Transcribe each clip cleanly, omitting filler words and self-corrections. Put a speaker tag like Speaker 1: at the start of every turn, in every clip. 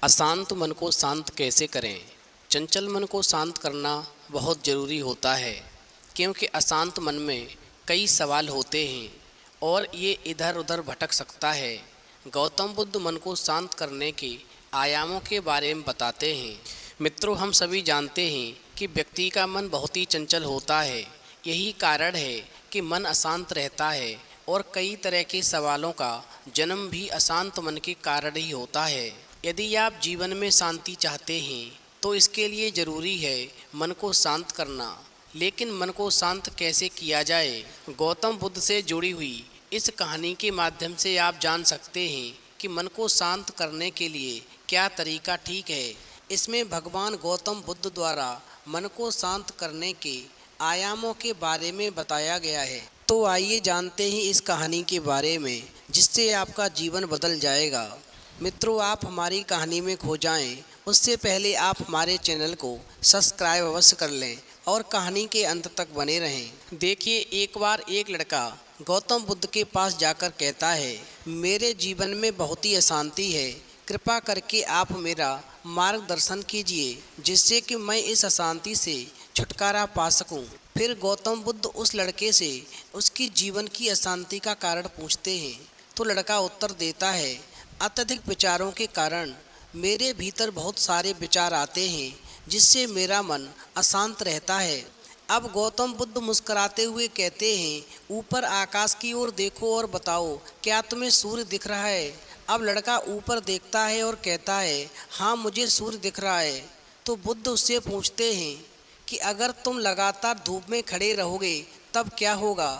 Speaker 1: अशांत मन को शांत कैसे करें। चंचल मन को शांत करना बहुत ज़रूरी होता है, क्योंकि अशांत मन में कई सवाल होते हैं और ये इधर उधर भटक सकता है। गौतम बुद्ध मन को शांत करने के आयामों के बारे में बताते हैं। मित्रों, हम सभी जानते हैं कि व्यक्ति का मन बहुत ही चंचल होता है। यही कारण है कि मन अशांत रहता है और कई तरह के सवालों का जन्म भी अशांत मन के कारण ही होता है। यदि आप जीवन में शांति चाहते हैं तो इसके लिए ज़रूरी है मन को शांत करना। लेकिन मन को शांत कैसे किया जाए, गौतम बुद्ध से जुड़ी हुई इस कहानी के माध्यम से आप जान सकते हैं कि मन को शांत करने के लिए क्या तरीका ठीक है। इसमें भगवान गौतम बुद्ध द्वारा मन को शांत करने के आयामों के बारे में बताया गया है। तो आइए जानते हैं इस कहानी के बारे में, जिससे आपका जीवन बदल जाएगा। मित्रों, आप हमारी कहानी में खो जाएं, उससे पहले आप हमारे चैनल को सब्सक्राइब अवश्य कर लें और कहानी के अंत तक बने रहें। देखिए, एक बार एक लड़का गौतम बुद्ध के पास जाकर कहता है, मेरे जीवन में बहुत ही अशांति है, कृपा करके आप मेरा मार्गदर्शन कीजिए जिससे कि मैं इस अशांति से छुटकारा पा सकूं। फिर गौतम बुद्ध उस लड़के से उसकी जीवन की अशांति का कारण पूछते हैं, तो लड़का उत्तर देता है, अत्यधिक विचारों के कारण मेरे भीतर बहुत सारे विचार आते हैं जिससे मेरा मन अशांत रहता है। अब गौतम बुद्ध मुस्कुराते हुए कहते हैं, ऊपर आकाश की ओर देखो और बताओ, क्या तुम्हें सूर्य दिख रहा है। अब लड़का ऊपर देखता है और कहता है, हाँ मुझे सूर्य दिख रहा है। तो बुद्ध उससे पूछते हैं कि अगर तुम लगातार धूप में खड़े रहोगे तब क्या होगा।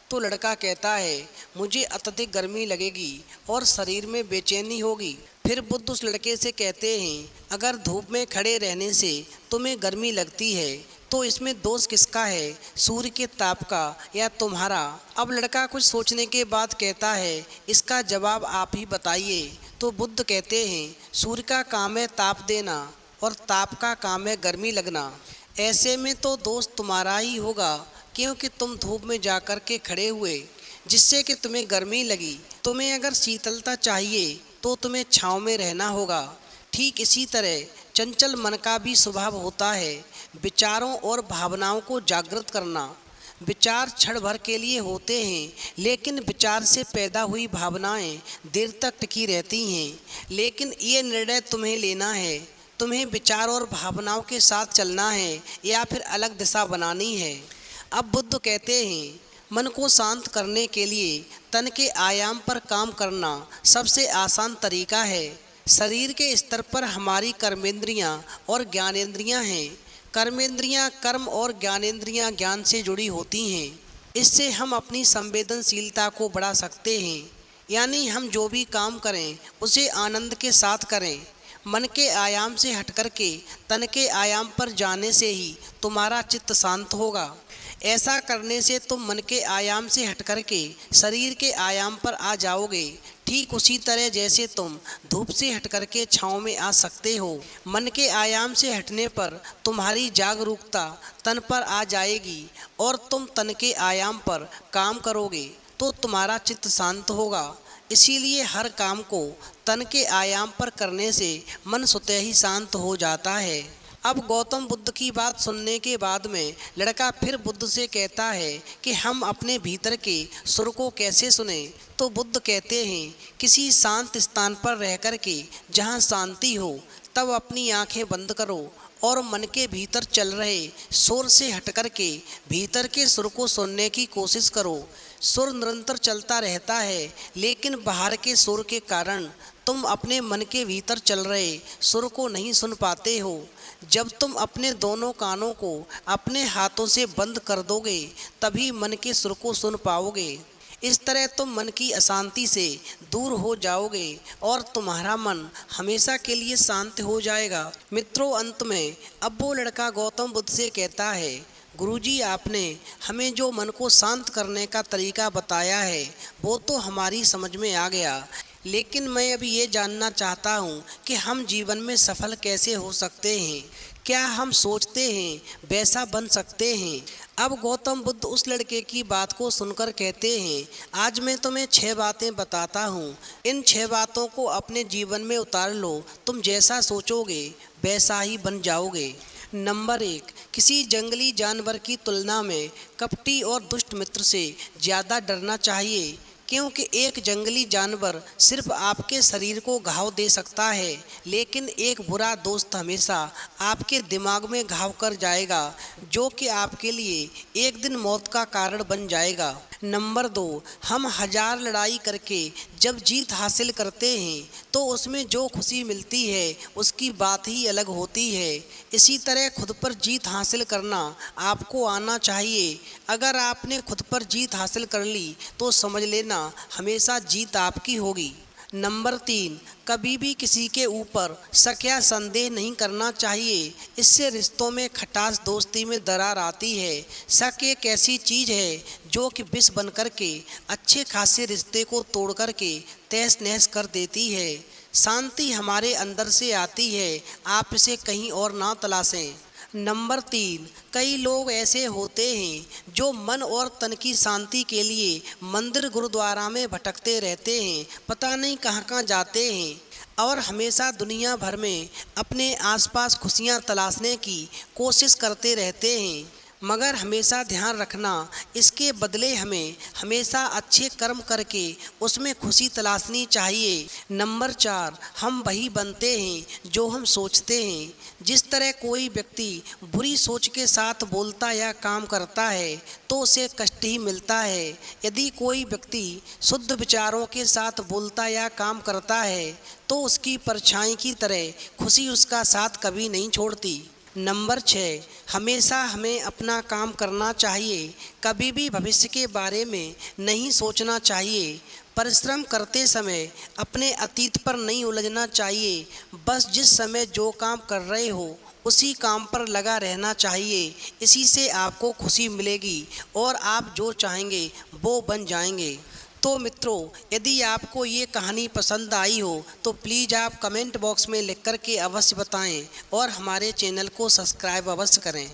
Speaker 1: तो लड़का कहता है, मुझे अत्यधिक गर्मी लगेगी और शरीर में बेचैनी होगी। फिर बुद्ध उस लड़के से कहते हैं, अगर धूप में खड़े रहने से तुम्हें गर्मी लगती है तो इसमें दोष किसका है, सूर्य के ताप का या तुम्हारा। अब लड़का कुछ सोचने के बाद कहता है, इसका जवाब आप ही बताइए। तो बुद्ध कहते हैं, सूर्य का काम है ताप देना और ताप का काम है गर्मी लगना। ऐसे में तो दोष तुम्हारा ही होगा, क्योंकि तुम धूप में जाकर के खड़े हुए जिससे कि तुम्हें गर्मी लगी। तुम्हें अगर शीतलता चाहिए तो तुम्हें छाँव में रहना होगा। ठीक इसी तरह चंचल मन का भी स्वभाव होता है, विचारों और भावनाओं को जागृत करना। विचार क्षण भर के लिए होते हैं, लेकिन विचार से पैदा हुई भावनाएं देर तक टिकी रहती हैं। लेकिन ये निर्णय तुम्हें लेना है, तुम्हें विचार और भावनाओं के साथ चलना है या फिर अलग दिशा बनानी है। अब बुद्ध कहते हैं, मन को शांत करने के लिए तन के आयाम पर काम करना सबसे आसान तरीका है। शरीर के स्तर पर हमारी कर्मेंद्रियां और ज्ञानेंद्रियां हैं। कर्मेंद्रियां कर्म और ज्ञानेंद्रियां ज्ञान से जुड़ी होती हैं। इससे हम अपनी संवेदनशीलता को बढ़ा सकते हैं, यानी हम जो भी काम करें उसे आनंद के साथ करें। मन के आयाम से हटकर के तन के आयाम पर जाने से ही तुम्हारा चित्त शांत होगा। ऐसा करने से तुम मन के आयाम से हटकर के शरीर के आयाम पर आ जाओगे। ठीक उसी तरह जैसे तुम धूप से हटकर के छाँव में आ सकते हो, मन के आयाम से हटने पर तुम्हारी जागरूकता तन पर आ जाएगी और तुम तन के आयाम पर काम करोगे तो तुम्हारा चित्त शांत होगा। इसीलिए हर काम को तन के आयाम पर करने से मन स्वतः ही शांत हो जाता है। अब गौतम बुद्ध की बात सुनने के बाद में लड़का फिर बुद्ध से कहता है कि हम अपने भीतर के सुर को कैसे सुने। तो बुद्ध कहते हैं, किसी शांत स्थान पर रह कर के जहाँ शांति हो तब अपनी आंखें बंद करो और मन के भीतर चल रहे सुर से हटकर के भीतर के सुर को सुनने की कोशिश करो। सुर निरंतर चलता रहता है, लेकिन बाहर के सुर के कारण तुम अपने मन के भीतर चल रहे सुर को नहीं सुन पाते हो। जब तुम अपने दोनों कानों को अपने हाथों से बंद कर दोगे तभी मन के सुर को सुन पाओगे। इस तरह तुम मन की अशांति से दूर हो जाओगे और तुम्हारा मन हमेशा के लिए शांत हो जाएगा। मित्रों, अंत में अब वो लड़का गौतम बुद्ध से कहता है, गुरुजी, आपने हमें जो मन को शांत करने का तरीका बताया है वो तो हमारी समझ में आ गया, लेकिन मैं अभी ये जानना चाहता हूँ कि हम जीवन में सफल कैसे हो सकते हैं। क्या हम सोचते हैं वैसा बन सकते हैं। अब गौतम बुद्ध उस लड़के की बात को सुनकर कहते हैं, आज मैं तुम्हें 6 बातें बताता हूँ। इन 6 बातों को अपने जीवन में उतार लो, तुम जैसा सोचोगे वैसा ही बन जाओगे। नंबर 1, किसी जंगली जानवर की तुलना में कपटी और दुष्ट मित्र से ज़्यादा डरना चाहिए, क्योंकि एक जंगली जानवर सिर्फ आपके शरीर को घाव दे सकता है, लेकिन एक बुरा दोस्त हमेशा आपके दिमाग में घाव कर जाएगा, जो कि आपके लिए एक दिन मौत का कारण बन जाएगा। नंबर 2, हम 1000 लड़ाई करके जब जीत हासिल करते हैं तो उसमें जो खुशी मिलती है उसकी बात ही अलग होती है। इसी तरह खुद पर जीत हासिल करना आपको आना चाहिए। अगर आपने खुद पर जीत हासिल कर ली तो समझ लेना हमेशा जीत आपकी होगी। नंबर 3, कभी भी किसी के ऊपर शक या संदेह नहीं करना चाहिए। इससे रिश्तों में खटास, दोस्ती में दरार आती है। शक एक ऐसी चीज़ है जो कि विष बन कर के अच्छे खासे रिश्ते को तोड़ कर के तहस नहस कर देती है। शांति हमारे अंदर से आती है, आप इसे कहीं और ना तलाशें। नंबर 3, कई लोग ऐसे होते हैं जो मन और तन की शांति के लिए मंदिर गुरुद्वारा में भटकते रहते हैं, पता नहीं कहाँ कहाँ जाते हैं और हमेशा दुनिया भर में अपने आसपास खुशियाँ तलाशने की कोशिश करते रहते हैं। मगर हमेशा ध्यान रखना, इसके बदले हमें हमेशा अच्छे कर्म करके उसमें खुशी तलाशनी चाहिए। नंबर 4, हम वही बनते हैं जो हम सोचते हैं। जिस तरह कोई व्यक्ति बुरी सोच के साथ बोलता या काम करता है तो उसे कष्ट ही मिलता है। यदि कोई व्यक्ति शुद्ध विचारों के साथ बोलता या काम करता है तो उसकी परछाई की तरह खुशी उसका साथ कभी नहीं छोड़ती। नंबर 6, हमेशा हमें अपना काम करना चाहिए, कभी भी भविष्य के बारे में नहीं सोचना चाहिए। परिश्रम करते समय अपने अतीत पर नहीं उलझना चाहिए, बस जिस समय जो काम कर रहे हो उसी काम पर लगा रहना चाहिए। इसी से आपको खुशी मिलेगी और आप जो चाहेंगे वो बन जाएंगे। तो मित्रों, यदि आपको ये कहानी पसंद आई हो तो प्लीज़ आप कमेंट बॉक्स में लिख कर के अवश्य बताएं और हमारे चैनल को सब्सक्राइब अवश्य करें।